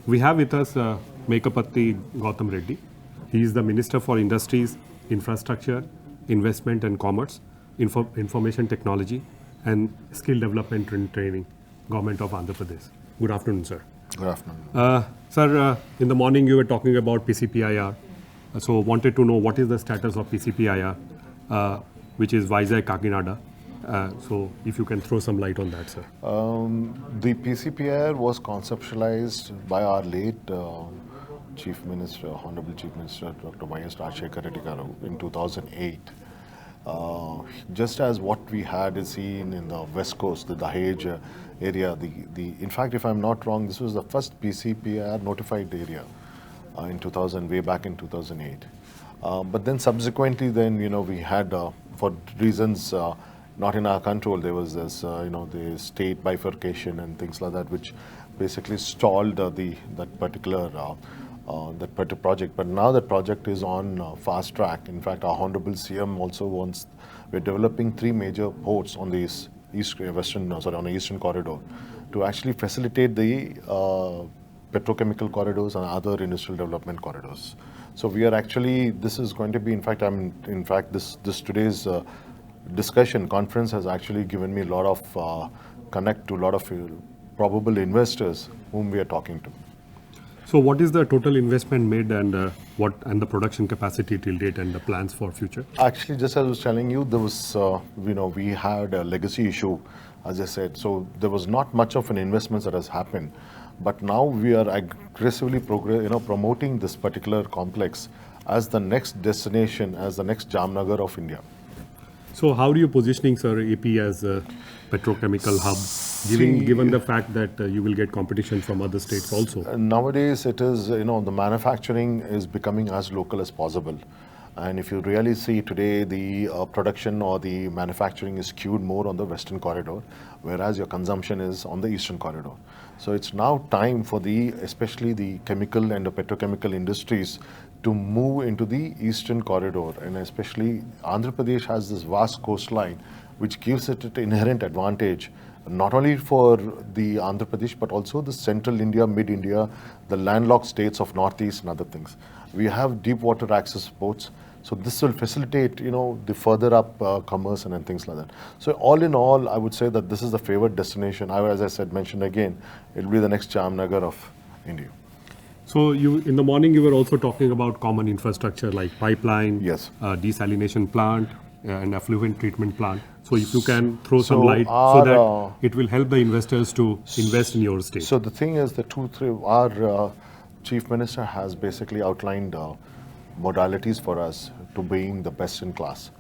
We have with us Mekapatti Gautam Reddy. He is the Minister for Industries, Infrastructure, Investment and Commerce, Information Technology and Skill Development and Training, Government of Andhra Pradesh. Good afternoon, sir. Good afternoon. Sir, in the morning you were talking about PCPIR. So wanted to know what is the status of PCPIR, which is Vizag Kakinada. So if you can throw some light on that, sir. The PCPIR was conceptualized by our late Chief Minister, Honorable Chief Minister, Dr. Y.S. Rajshekar Reddy Garu in 2008. Just as what we had seen in the West Coast, the Dahej area, in fact, if I'm not wrong, this was the first PCPIR notified area in 2000, way back in 2008. But then subsequently, we had, for reasons not in our control, there was this, the state bifurcation and things like that, which basically stalled that particular project. But now that project is on fast track. In fact, our Honorable CM also wants, we're developing 3 major ports on the on the eastern corridor to actually facilitate the petrochemical corridors and other industrial development corridors. So we are actually, this is going to be, in fact, this today's conference has actually given me a lot of connect to a lot of probable investors whom we are talking to. So what is the total investment made and the production capacity till date and the plans for future? Actually, just as I was telling you, there was, we had a legacy issue, as I said. So there was not much of an investment that has happened. But now we are aggressively promoting this particular complex as the next destination, as the next Jamnagar of India. So how are you positioning, sir, AP as a petrochemical hub, given the fact that you will get competition from other states also? Nowadays, it is, the manufacturing is becoming as local as possible. And if you really see today, the production or the manufacturing is skewed more on the western corridor, whereas your consumption is on the eastern corridor. So it's now time for especially the chemical and the petrochemical industries to move into the eastern corridor. And especially Andhra Pradesh has this vast coastline, which gives it an inherent advantage, not only for the Andhra Pradesh, but also the central India, mid-India, the landlocked states of northeast and other things. We have deep water access ports. So this will facilitate, the further up commerce and things like that. So all in all, I would say that this is the favored destination. As I said, mentioned again, it will be the next Jamnagar of India. So in the morning, you were also talking about common infrastructure like pipeline, yes, desalination plant, and effluent treatment plant. So if you can throw some light so that it will help the investors to invest in your state. So the thing is, our Chief Minister has basically outlined modalities for us to being the best in class.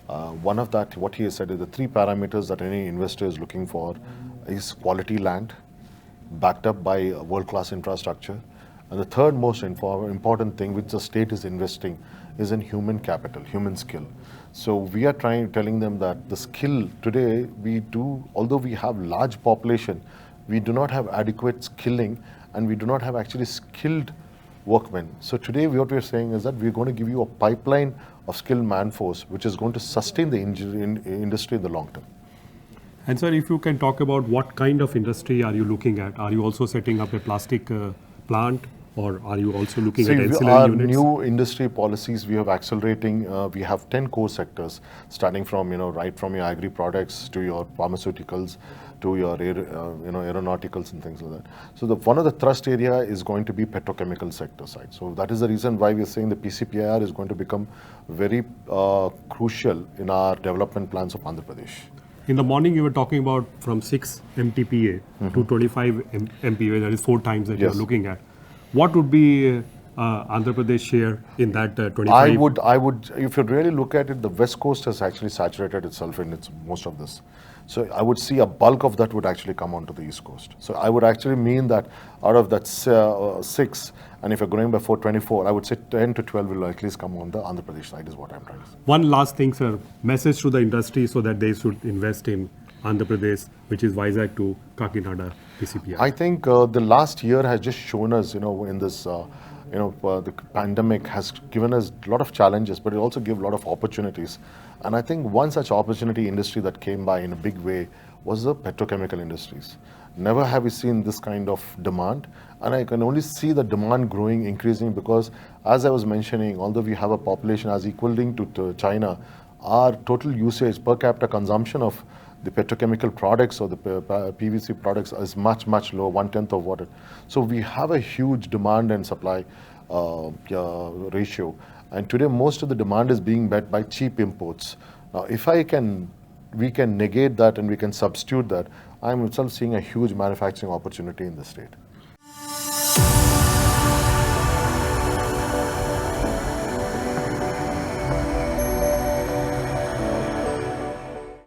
One of that, what he has said is the 3 parameters that any investor is looking for is quality land, backed up by world-class infrastructure. And the third most important thing which the state is investing is in human capital, human skill. So we are telling them that the skill today although we have large population, we do not have adequate skilling and we do not have actually skilled workmen. So today what we are saying is that we're going to give you a pipeline of skilled manforce which is going to sustain the industry in the long term. And sir, if you can talk about what kind of industry are you looking at? Are you also setting up a plastic plant, or are you also looking at ancillary units? New industry policies we have accelerating. We have 10 core sectors, starting from right from your agri products to your pharmaceuticals to your aeronauticals and things like that. So one of the thrust area is going to be petrochemical sector side. So that is the reason why we are saying the PCPIR is going to become very crucial in our development plans of Andhra Pradesh. In the morning, you were talking about from 6 MTPA to 25 MPA, that is 4 times that yes, you're looking at. What would be Andhra Pradesh share in that 25? I would, if you really look at it, the West Coast has actually saturated itself in most of this. So I would see a bulk of that would actually come onto the East Coast. So I would actually mean that out of that 6, and if you're going by 424, I would say 10 to 12 will at least come on the Andhra Pradesh side is what I'm trying to say. One last thing, sir. Message to the industry so that they should invest in Andhra Pradesh, which is Vizag to Kakinada PCPIR. I think the last year has just shown us, in this, the pandemic has given us a lot of challenges, but it also gave a lot of opportunities. And I think one such opportunity industry that came by in a big way was the petrochemical industries. Never have we seen this kind of demand. And I can only see the demand growing, increasing, because as I was mentioning, although we have a population as equaling to China, our total usage per capita consumption of the petrochemical products or the PVC products is much, much lower, 1/10 of what it. So we have a huge demand and supply ratio. And today, most of the demand is being met by cheap imports. Now, if we can negate that and we can substitute that, I'm itself seeing a huge manufacturing opportunity in the state.